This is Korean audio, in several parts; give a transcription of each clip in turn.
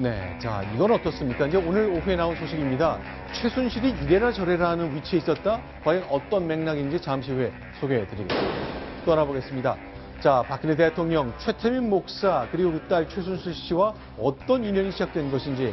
네, 자, 이건 어떻습니까? 이제 오늘 오후에 나온 소식입니다. 최순실이 이래라 저래라 하는 위치에 있었다? 과연 어떤 맥락인지 잠시 후에 소개해드리겠습니다. 또 알아보겠습니다. 자, 박근혜 대통령, 최태민 목사, 그리고 그 딸 최순실 씨와 어떤 인연이 시작된 것인지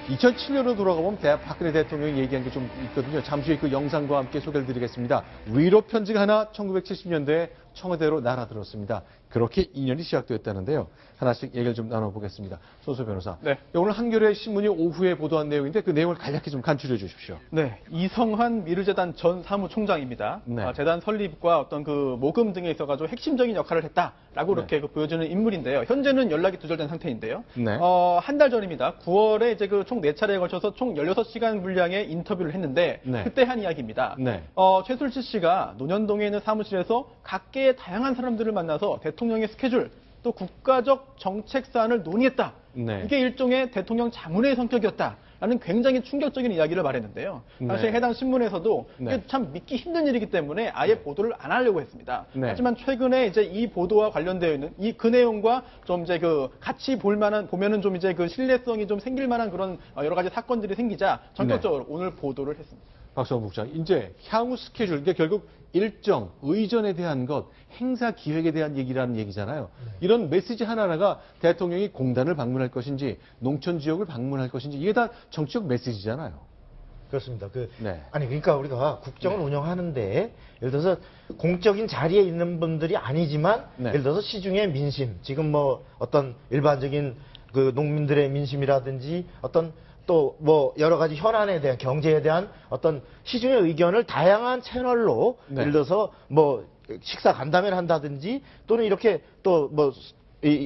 2007년으로 돌아가보면 박근혜 대통령이 얘기한 게 좀 있거든요. 잠시 후에 그 영상과 함께 소개를 드리겠습니다. 위로 편지가 하나 1970년대에 청와대로 날아들었습니다. 그렇게 인연이 시작되었다는데요. 하나씩 얘기를 좀 나눠보겠습니다. 손수 변호사. 네. 오늘 한겨레 신문이 오후에 보도한 내용인데 그 내용을 간략히 좀 간추려 주십시오. 네. 이성한 미르재단 전 사무총장입니다. 네. 재단 설립과 어떤 그 모금 등에 있어가지고 핵심적인 역할을 했다라고 이렇게 보여주는 인물인데요. 현재는 연락이 두절된 상태인데요. 네. 한 달 전입니다. 9월에 이제 그 총 4차례에 걸쳐서 총 16시간 분량의 인터뷰를 했는데 네. 그때 한 이야기입니다. 네. 최순실 씨가 논현동에 있는 사무실에서 각계의 다양한 사람들을 만나서 대통령의 스케줄 또 국가적 정책 사안을 논의했다. 네. 이게 일종의 대통령 자문의 성격이었다라는 굉장히 충격적인 이야기를 말했는데요. 사실 네. 해당 신문에서도 네. 이게 참 믿기 힘든 일이기 때문에 아예 보도를 안 하려고 했습니다. 네. 하지만 최근에 이제 이 보도와 관련되어 있는 이 그 내용과 좀 이제 그 같이 보면은 좀 이제 그 신뢰성이 좀 생길 만한 그런 여러 가지 사건들이 생기자 전격적으로 오늘 보도를 했습니다. 박수원 국장, 이제 향후 스케줄, 이게 결국 일정, 의전에 대한 것, 행사 기획에 대한 얘기라는 얘기잖아요. 이런 메시지 하나하나가 대통령이 공단을 방문할 것인지, 농촌 지역을 방문할 것인지, 이게 다 정치적 메시지잖아요. 그렇습니다. 네. 아니, 그러니까 우리가 국정을 네. 운영하는데, 예를 들어서 공적인 자리에 있는 분들이 아니지만, 네. 예를 들어서 시중의 민심, 지금 뭐 어떤 일반적인 그 농민들의 민심이라든지 어떤 또 뭐 여러 가지 현안에 대한 경제에 대한 어떤 시중의 의견을 다양한 채널로 네. 예를 들어서 뭐 식사 간담회를 한다든지 또는 이렇게 또 뭐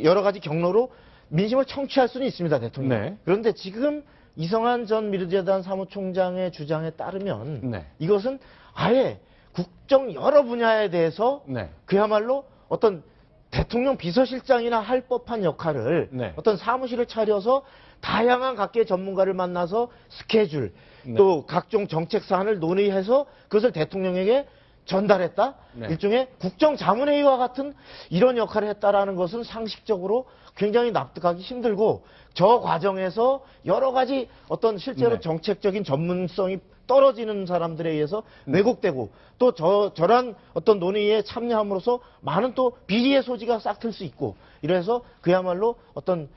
여러 가지 경로로 민심을 청취할 수는 있습니다, 대통령. 네. 그런데 지금 이성한 전 미르재단 사무총장의 주장에 따르면 네. 이것은 아예 국정 여러 분야에 대해서 네. 그야말로 어떤 대통령 비서실장이나 할 법한 역할을 네. 어떤 사무실을 차려서 다양한 각계의 전문가를 만나서 스케줄 네. 또 각종 정책 사안을 논의해서 그것을 대통령에게 전달했다. 네. 일종의 국정자문회의와 같은 이런 역할을 했다라는 것은 상식적으로 굉장히 납득하기 힘들고 저 과정에서 여러 가지 어떤 실제로 네. 정책적인 전문성이 떨어지는 사람들에 의해서 네. 왜곡되고 또 저런 어떤 논의에 참여함으로써 많은 또 비리의 소지가 싹틀 수 있고 이래서 그야말로 어떤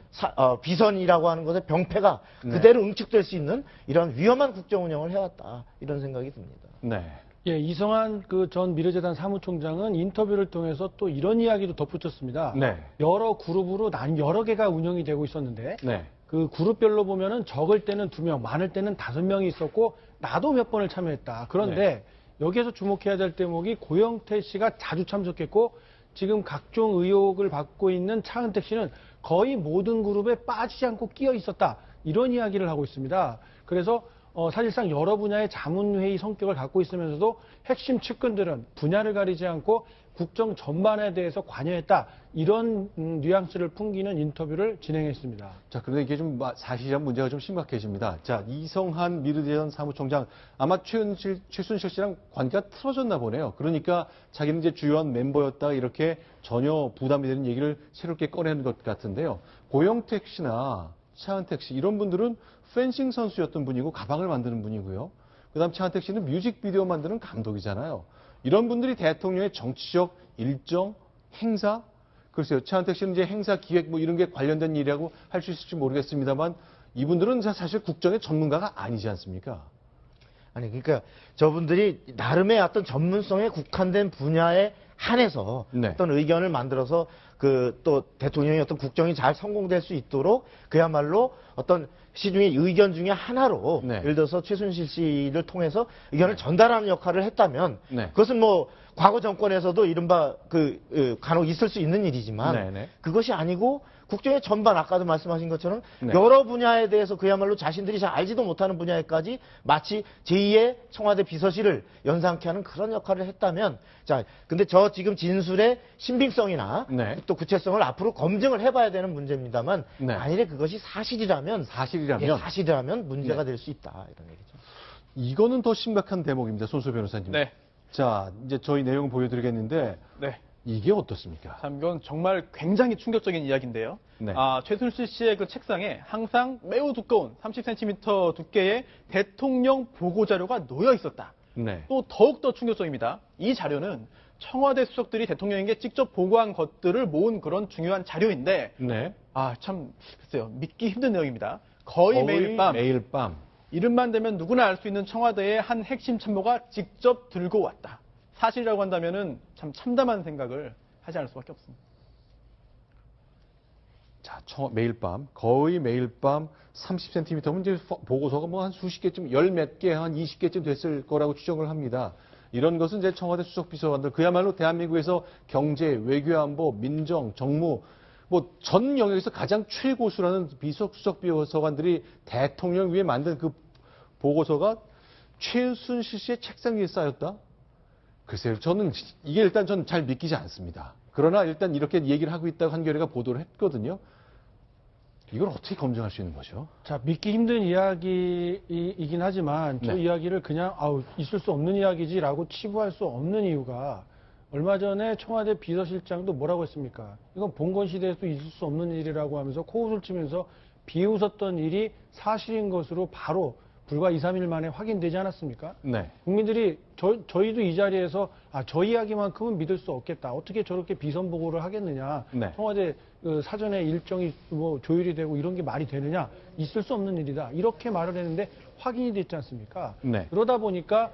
비선이라고 하는 것의 병폐가 네. 그대로 응축될 수 있는 이런 위험한 국정 운영을 해왔다 이런 생각이 듭니다. 네. 예, 이성한 그 전 미르재단 사무총장은 인터뷰를 통해서 또 이런 이야기도 덧붙였습니다. 네. 여러 그룹으로 여러 개가 운영이 되고 있었는데 네. 그 그룹별로 보면은 적을 때는 2명, 많을 때는 5명이 있었고 나도 몇 번을 참여했다. 그런데 여기에서 주목해야 될 대목이 고영태 씨가 자주 참석했고 지금 각종 의혹을 받고 있는 차은택 씨는 거의 모든 그룹에 빠지지 않고 끼어 있었다. 이런 이야기를 하고 있습니다. 그래서 사실상 여러 분야의 자문회의 성격을 갖고 있으면서도 핵심 측근들은 분야를 가리지 않고 국정 전반에 대해서 관여했다. 이런 뉘앙스를 풍기는 인터뷰를 진행했습니다. 자, 그런데 이게 좀 사실상 문제가 좀 심각해집니다. 자, 이성한 미르재단 사무총장, 아마 최순실 씨랑 관계가 틀어졌나 보네요. 그러니까 자기는 이제 주요한 멤버였다 이렇게 전혀 부담이 되는 얘기를 새롭게 꺼내는 것 같은데요. 고영택 씨나 차은택 씨 이런 분들은 펜싱 선수였던 분이고 가방을 만드는 분이고요. 그다음 차은택 씨는 뮤직비디오 만드는 감독이잖아요. 이런 분들이 대통령의 정치적 일정, 행사, 글쎄요. 차은택 씨는 이제 행사 기획 뭐 이런 게 관련된 일이라고 할 수 있을지 모르겠습니다만 이분들은 사실 국정의 전문가가 아니지 않습니까? 아니 그러니까 저분들이 나름의 어떤 전문성에 국한된 분야에 한해서 네. 어떤 의견을 만들어서 그 또 대통령의 어떤 국정이 잘 성공될 수 있도록 그야말로 어떤 시중의 의견 중에 하나로 네. 예를 들어서 최순실 씨를 통해서 의견을 전달하는 역할을 했다면 네. 그것은 뭐 과거 정권에서도 이른바 간혹 있을 수 있는 일이지만 네, 네. 그것이 아니고 국정의 전반 아까도 말씀하신 것처럼 네. 여러 분야에 대해서 그야말로 자신들이 잘 알지도 못하는 분야에까지 마치 제2의 청와대 비서실을 연상케 하는 그런 역할을 했다면 자 근데 저 지금 진술의 신빙성이나 네. 또 구체성을 앞으로 검증을 해봐야 되는 문제입니다만 네. 만일에 그것이 사실이라면 사실이라면 문제가 네. 될 수 있다 이런 얘기죠. 이거는 더 심각한 대목입니다. 손수 변호사님. 네. 자, 이제 저희 내용 보여드리겠는데 네. 이게 어떻습니까? 참 이건 정말 굉장히 충격적인 이야기인데요. 네. 최순실 씨의 그 책상에 항상 매우 두꺼운 30cm 두께의 대통령 보고 자료가 놓여 있었다. 네. 또 더욱더 충격적입니다. 이 자료는 청와대 수석들이 대통령에게 직접 보고한 것들을 모은 그런 중요한 자료인데 네. 참 글쎄요. 믿기 힘든 내용입니다. 거의 매일 밤 이름만 되면 누구나 알 수 있는 청와대의 한 핵심 참모가 직접 들고 왔다. 사실이라고 한다면은 참 참담한 생각을 하지 않을 수밖에 없습니다. 자, 거의 매일 밤 30cm면 이제 보고서가 뭐 한 수십 개쯤, 열 몇 개, 한 20개쯤 됐을 거라고 추정을 합니다. 이런 것은 이제 청와대 수석비서관들, 그야말로 대한민국에서 경제, 외교안보, 민정, 정무, 뭐 전 영역에서 가장 최고수라는 수석비서관들이 대통령 위에 만든 그 보고서가 최순실 씨의 책상 위에 쌓였다? 글쎄요, 저는 이게 일단 전 잘 믿기지 않습니다. 그러나 일단 이렇게 얘기를 하고 있다고 한겨레가 보도를 했거든요. 이걸 어떻게 검증할 수 있는 거죠? 자, 믿기 힘든 이야기이긴 하지만 저 네. 이야기를 그냥 있을 수 없는 이야기지라고 치부할 수 없는 이유가 얼마 전에 청와대 비서실장도 뭐라고 했습니까? 이건 봉건 시대에도 있을 수 없는 일이라고 하면서 코웃을 치면서 비웃었던 일이 사실인 것으로 바로 불과 2, 3일 만에 확인되지 않았습니까? 네. 국민들이 저희도 이 자리에서 저 이야기만큼은 믿을 수 없겠다. 어떻게 저렇게 비선 보고를 하겠느냐. 네. 청와대 사전에 일정이 뭐 조율이 되고 이런 게 말이 되느냐. 있을 수 없는 일이다. 이렇게 말을 했는데 확인이 됐지 않습니까? 네. 그러다 보니까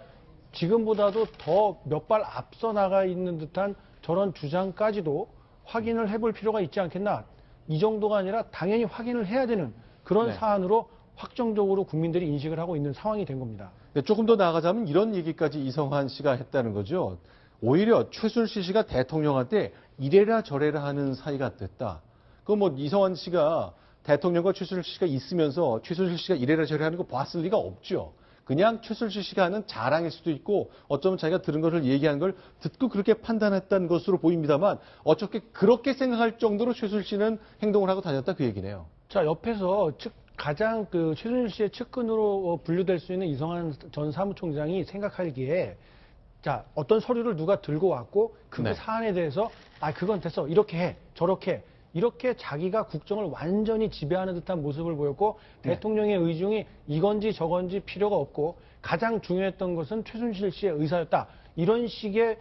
지금보다도 더 몇 발 앞서 나가 있는 듯한 저런 주장까지도 확인을 해볼 필요가 있지 않겠나. 이 정도가 아니라 당연히 확인을 해야 되는 그런 네. 사안으로 확정적으로 국민들이 인식을 하고 있는 상황이 된 겁니다. 네, 조금 더 나아가자면 이런 얘기까지 이성환 씨가 했다는 거죠. 오히려 최순실 씨가 대통령한테 이래라 저래라 하는 사이가 됐다. 그 뭐 이성환 씨가 대통령과 최순실 씨가 있으면서 최순실 씨가 이래라 저래라 하는 거 봤을 리가 없죠. 그냥 최순실 씨가 하는 자랑일 수도 있고 어쩌면 자기가 들은 것을 얘기한 걸 듣고 그렇게 판단했다는 것으로 보입니다만 어떻게 그렇게 생각할 정도로 최순실 씨는 행동을 하고 다녔다 그 얘기네요. 자, 옆에서 가장 최순실 씨의 측근으로 분류될 수 있는 이성환 전 사무총장이 생각하기에 자, 어떤 서류를 누가 들고 왔고 그 네. 사안에 대해서 그건 됐어. 이렇게 해. 저렇게 해. 이렇게 자기가 국정을 완전히 지배하는 듯한 모습을 보였고 대통령의 의중이 이건지 저건지 필요가 없고 가장 중요했던 것은 최순실 씨의 의사였다. 이런 식의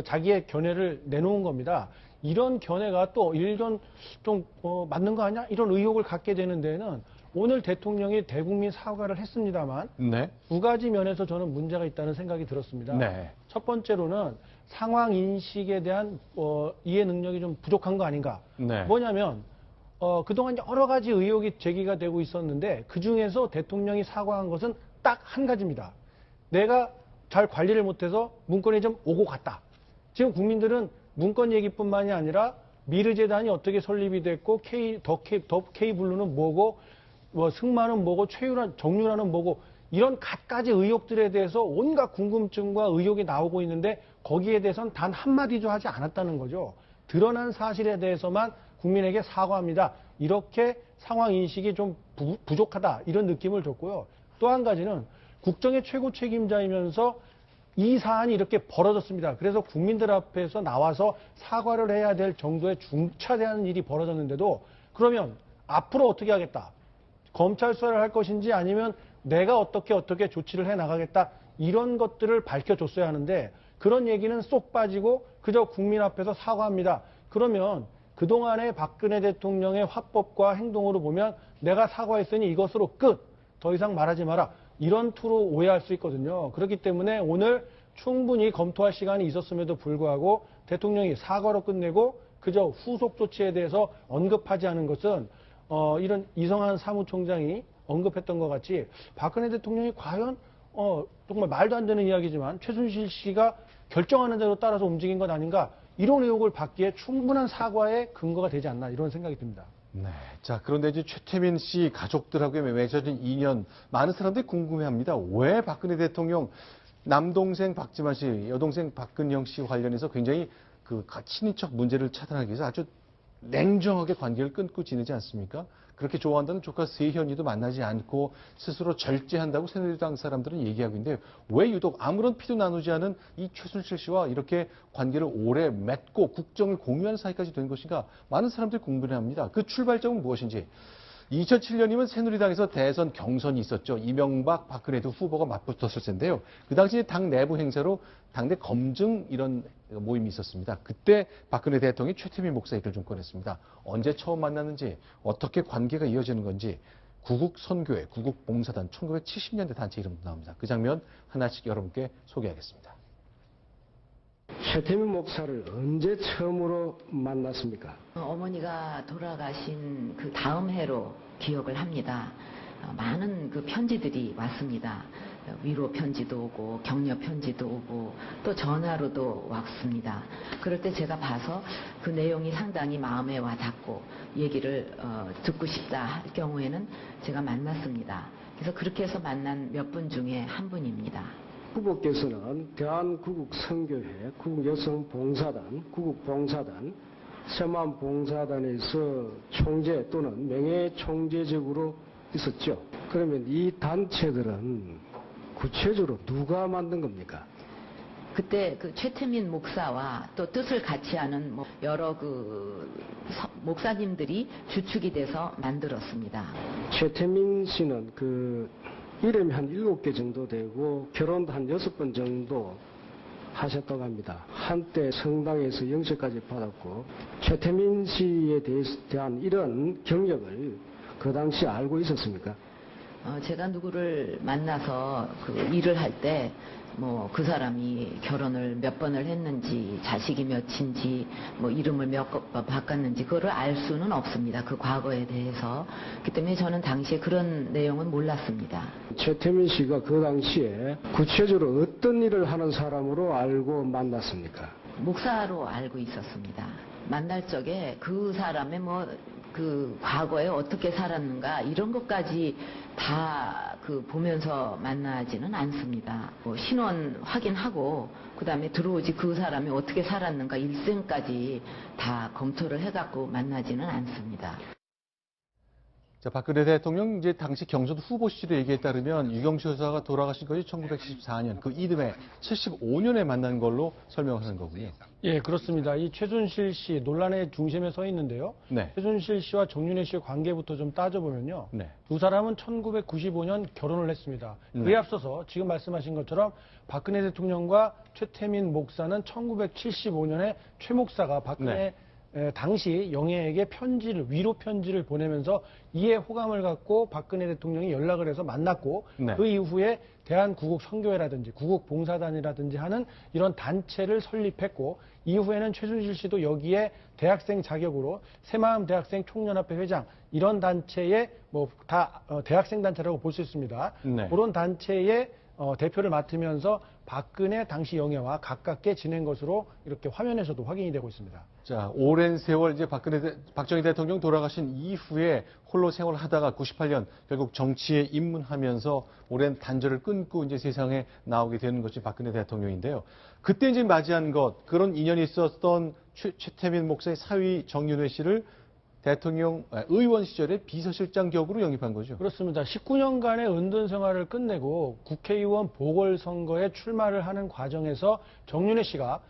자기의 견해를 내놓은 겁니다. 이런 견해가 또 일견 좀 맞는 거 아니야? 이런 의혹을 갖게 되는 데에는 오늘 대통령이 대국민 사과를 했습니다만 네. 두 가지 면에서 저는 문제가 있다는 생각이 들었습니다. 네. 첫 번째로는 상황 인식에 대한 이해 능력이 좀 부족한 거 아닌가. 네. 뭐냐면 그동안 여러 가지 의혹이 제기가 되고 있었는데 그중에서 대통령이 사과한 것은 딱 한 가지입니다. 내가 잘 관리를 못해서 문건이 좀 오고 갔다. 지금 국민들은 문건 얘기뿐만이 아니라 미르재단이 어떻게 설립이 됐고 더 K블루는 뭐고 승마는 뭐고 정유라는 뭐고 이런 갖가지 의혹들에 대해서 온갖 궁금증과 의혹이 나오고 있는데 거기에 대해서는 단 한마디도 하지 않았다는 거죠. 드러난 사실에 대해서만 국민에게 사과합니다. 이렇게 상황 인식이 좀 부족하다 이런 느낌을 줬고요. 또 한 가지는 국정의 최고 책임자이면서 이 사안이 이렇게 벌어졌습니다. 그래서 국민들 앞에서 나와서 사과를 해야 될 정도의 중차대한 일이 벌어졌는데도 그러면 앞으로 어떻게 하겠다. 검찰 수사를 할 것인지 아니면 내가 어떻게 조치를 해 나가겠다. 이런 것들을 밝혀줬어야 하는데 그런 얘기는 쏙 빠지고 그저 국민 앞에서 사과합니다. 그러면 그동안의 박근혜 대통령의 화법과 행동으로 보면 내가 사과했으니 이것으로 끝. 더 이상 말하지 마라. 이런 투로 오해할 수 있거든요. 그렇기 때문에 오늘 충분히 검토할 시간이 있었음에도 불구하고 대통령이 사과로 끝내고 그저 후속 조치에 대해서 언급하지 않은 것은 이런 이성환 사무총장이 언급했던 것 같이 박근혜 대통령이 과연 정말 말도 안 되는 이야기지만 최순실 씨가 결정하는 대로 따라서 움직인 것 아닌가 이런 의혹을 받기에 충분한 사과의 근거가 되지 않나 이런 생각이 듭니다. 네. 자, 그런데 이제 최태민 씨 가족들하고 맺어진 인연, 많은 사람들이 궁금해합니다. 왜 박근혜 대통령 남동생 박지만 씨, 여동생 박근영 씨 관련해서 굉장히 친인척 문제를 차단하기 위해서 아주 냉정하게 관계를 끊고 지내지 않습니까? 그렇게 좋아한다는 조카 세현이도 만나지 않고 스스로 절제한다고 새누리당 사람들은 얘기하고 있는데 왜 유독 아무런 피도 나누지 않은 이 최순실 씨와 이렇게 관계를 오래 맺고 국정을 공유하는 사이까지 된 것인가 많은 사람들이 궁금해합니다. 그 출발점은 무엇인지. 2007년이면 새누리당에서 대선 경선이 있었죠. 이명박, 박근혜 두 후보가 맞붙었을 텐데요. 그 당시 당 내부 행사로 당내 검증 이런 모임이 있었습니다. 그때 박근혜 대통령이 최태민 목사 얘기를 좀 꺼냈습니다. 언제 처음 만났는지, 어떻게 관계가 이어지는 건지, 구국선교회, 구국봉사단 1970년대 단체 이름도 나옵니다. 그 장면 하나씩 여러분께 소개하겠습니다. 최태민 목사를 언제 처음으로 만났습니까? 어머니가 돌아가신 그 다음 해로 기억을 합니다. 많은 그 편지들이 왔습니다. 위로 편지도 오고 격려 편지도 오고 또 전화로도 왔습니다. 그럴 때 제가 봐서 그 내용이 상당히 마음에 와 닿고 얘기를 듣고 싶다 할 경우에는 제가 만났습니다. 그래서 그렇게 해서 만난 몇 분 중에 한 분입니다. 후보께서는 대한구국선교회, 구국여성봉사단, 구국봉사단, 새마음봉사단에서 총재 또는 명예총재직으로 있었죠. 그러면 이 단체들은 구체적으로 누가 만든 겁니까? 그때 그 최태민 목사와 또 뜻을 같이 하는 여러 그 목사님들이 주축이 돼서 만들었습니다. 최태민 씨는 그 이름이 한 7개 정도 되고 결혼도 한 6번 정도 하셨다고 합니다. 한때 성당에서 영접까지 받았고 최태민 씨에 대한 이런 경력을 그 당시 알고 있었습니까? 제가 누구를 만나서 그 일을 할 때 그 사람이 결혼을 몇 번을 했는지, 자식이 몇인지, 이름을 몇 번 바꿨는지, 그거를 알 수는 없습니다. 그 과거에 대해서. 그렇기 때문에 저는 당시에 그런 내용은 몰랐습니다. 최태민 씨가 그 당시에 구체적으로 어떤 일을 하는 사람으로 알고 만났습니까? 목사로 알고 있었습니다. 만날 적에 그 사람의 그 과거에 어떻게 살았는가 이런 것까지 다 그 보면서 만나지는 않습니다. 신원 확인하고 그다음에 들어오지 그 사람이 어떻게 살았는가 일생까지 다 검토를 해갖고 만나지는 않습니다. 자, 박근혜 대통령 이제 당시 경선 후보 시절의 얘기에 따르면 유경수 여사가 돌아가신 것이 1974년 그 이듬해 75년에 만난 걸로 설명하는 거고요. 예, 그렇습니다. 이 최순실 씨 논란의 중심에 서 있는데요. 네. 최순실 씨와 정윤회 씨의 관계부터 좀 따져보면요. 네. 두 사람은 1995년 결혼을 했습니다. 그에 앞서서 지금 말씀하신 것처럼 박근혜 대통령과 최태민 목사는 1975년에 최 목사가 박근혜 당시 영애에게 위로 편지를 보내면서 이에 호감을 갖고 박근혜 대통령이 연락을 해서 만났고 그 이후에 대한구국선교회라든지 구국봉사단이라든지 하는 이런 단체를 설립했고 이후에는 최순실 씨도 여기에 대학생 자격으로 새마음 대학생 총연합회 회장 이런 단체에 다 대학생 단체라고 볼 수 있습니다. 그런 단체의 대표를 맡으면서 박근혜 당시 영예와 가깝게 지낸 것으로 이렇게 화면에서도 확인이 되고 있습니다. 자, 오랜 세월 이제 박정희 대통령 돌아가신 이후에 홀로 생활하다가 98년 결국 정치에 입문하면서 오랜 단절을 끊고 이제 세상에 나오게 되는 것이 박근혜 대통령인데요. 그때 이제 맞이한 것, 그런 인연이 있었던 최태민 목사의 사위 정윤회 씨를 대통령 의원 시절에 비서실장 격으로 영입한 거죠. 그렇습니다. 19년간의 은둔 생활을 끝내고 국회의원 보궐선거에 출마를 하는 과정에서 정윤회 씨가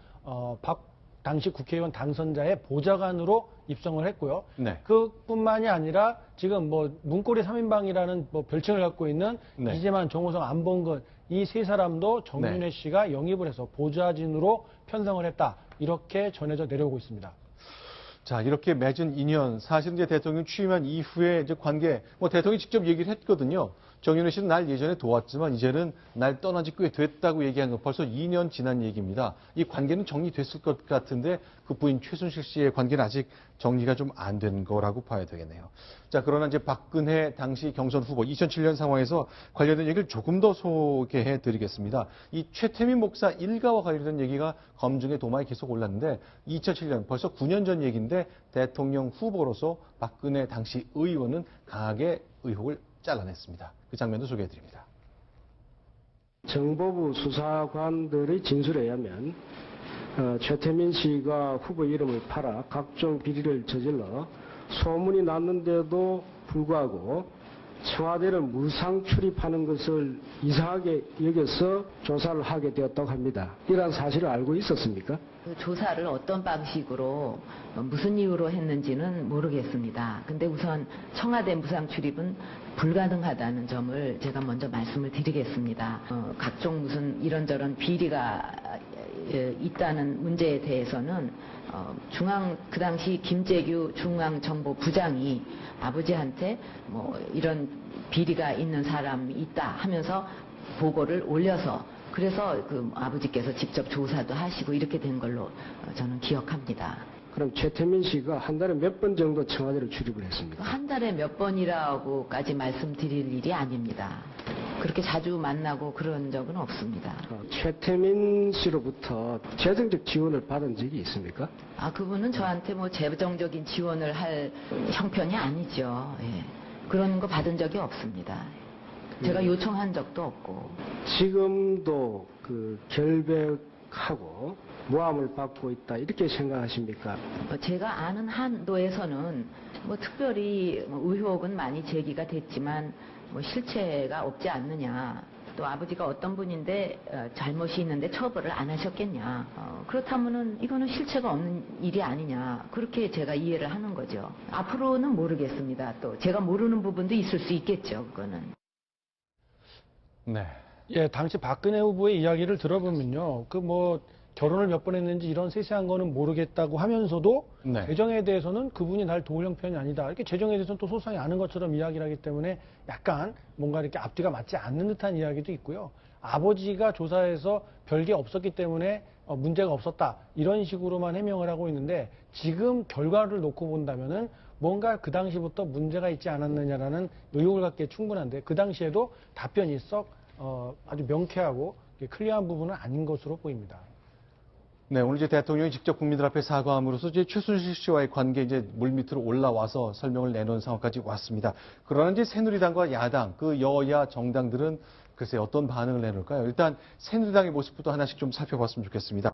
당시 국회의원 당선자의 보좌관으로 입성을 했고요. 그뿐만이 아니라 지금 문고리 3인방이라는 별칭을 갖고 있는 이재만, 정호성, 안봉근 이 세 사람도 정윤회 씨가 영입을 해서 보좌진으로 편성을 했다. 이렇게 전해져 내려오고 있습니다. 자, 이렇게 맺은 인연, 사실 이제 대통령 취임한 이후에 이제 관계, 대통령이 직접 얘기를 했거든요. 정윤회 씨는 날 예전에 도왔지만 이제는 날 떠난 지 꽤 됐다고 얘기한 거 벌써 2년 지난 얘기입니다. 이 관계는 정리됐을 것 같은데 그 부인 최순실 씨의 관계는 아직 정리가 좀 안 된 거라고 봐야 되겠네요. 자, 그러나 이제 박근혜 당시 경선 후보 2007년 상황에서 관련된 얘기를 조금 더 소개해 드리겠습니다. 이 최태민 목사 일가와 관련된 얘기가 검증의 도마에 계속 올랐는데 2007년 벌써 9년 전 얘기인데 대통령 후보로서 박근혜 당시 의원은 강하게 의혹을 잘라냈습니다. 그 장면도 소개해드립니다. 정보부 수사관들의 진술에 의하면 최태민 씨가 후보 이름을 팔아 각종 비리를 저질러 소문이 났는데도 불구하고 청와대를 무상 출입하는 것을 이상하게 여겨서 조사를 하게 되었다고 합니다. 이러한 사실을 알고 있었습니까? 그 조사를 어떤 방식으로 무슨 이유로 했는지는 모르겠습니다. 근데 우선 청와대 무상 출입은 불가능하다는 점을 제가 먼저 말씀을 드리겠습니다. 각종 무슨 이런저런 비리가 있다는 문제에 대해서는 그 당시 김재규 중앙정보부장이 아버지한테 뭐 이런 비리가 있는 사람이 있다 하면서 보고를 올려서 그래서 그 아버지께서 직접 조사도 하시고 이렇게 된 걸로 저는 기억합니다. 그럼 최태민 씨가 한 달에 몇 번 정도 청와대를 출입을 했습니까? 한 달에 몇 번이라고까지 말씀드릴 일이 아닙니다. 그렇게 자주 만나고 그런 적은 없습니다. 최태민 씨로부터 재정적 지원을 받은 적이 있습니까? 그분은 저한테 뭐 재정적인 지원을 할 형편이 아니죠. 예. 그런 거 받은 적이 없습니다. 제가 요청한 적도 없고. 지금도 그 결백하고 모함을 받고 있다 이렇게 생각하십니까? 제가 아는 한도에서는 뭐 특별히 의혹은 많이 제기가 됐지만 뭐 실체가 없지 않느냐. 또 아버지가 어떤 분인데 잘못이 있는데 처벌을 안 하셨겠냐. 그렇다면은 이거는 실체가 없는 일이 아니냐. 그렇게 제가 이해를 하는 거죠. 앞으로는 모르겠습니다. 또 제가 모르는 부분도 있을 수 있겠죠. 그거는. 네. 예, 당시 박근혜 후보의 이야기를 들어보면요. 결혼을 몇 번 했는지 이런 세세한 거는 모르겠다고 하면서도 네. 재정에 대해서는 그분이 날 도울 형편이 아니다. 이렇게 재정에 대해서는 또 소상히 아는 것처럼 이야기를 하기 때문에 약간 뭔가 이렇게 앞뒤가 맞지 않는 듯한 이야기도 있고요. 아버지가 조사해서 별게 없었기 때문에 문제가 없었다. 이런 식으로만 해명을 하고 있는데 지금 결과를 놓고 본다면은 뭔가 그 당시부터 문제가 있지 않았느냐라는 의혹을 갖기에 충분한데 그 당시에도 답변이 아주 명쾌하고 클리어한 부분은 아닌 것으로 보입니다. 네, 오늘 이제 대통령이 직접 국민들 앞에 사과함으로써 이제 최순실 씨와의 관계 이제 물밑으로 올라와서 설명을 내놓은 상황까지 왔습니다. 그러나 이제 새누리당과 야당, 그 여야 정당들은 글쎄 어떤 반응을 내놓을까요? 일단 새누리당의 모습부터 하나씩 좀 살펴봤으면 좋겠습니다.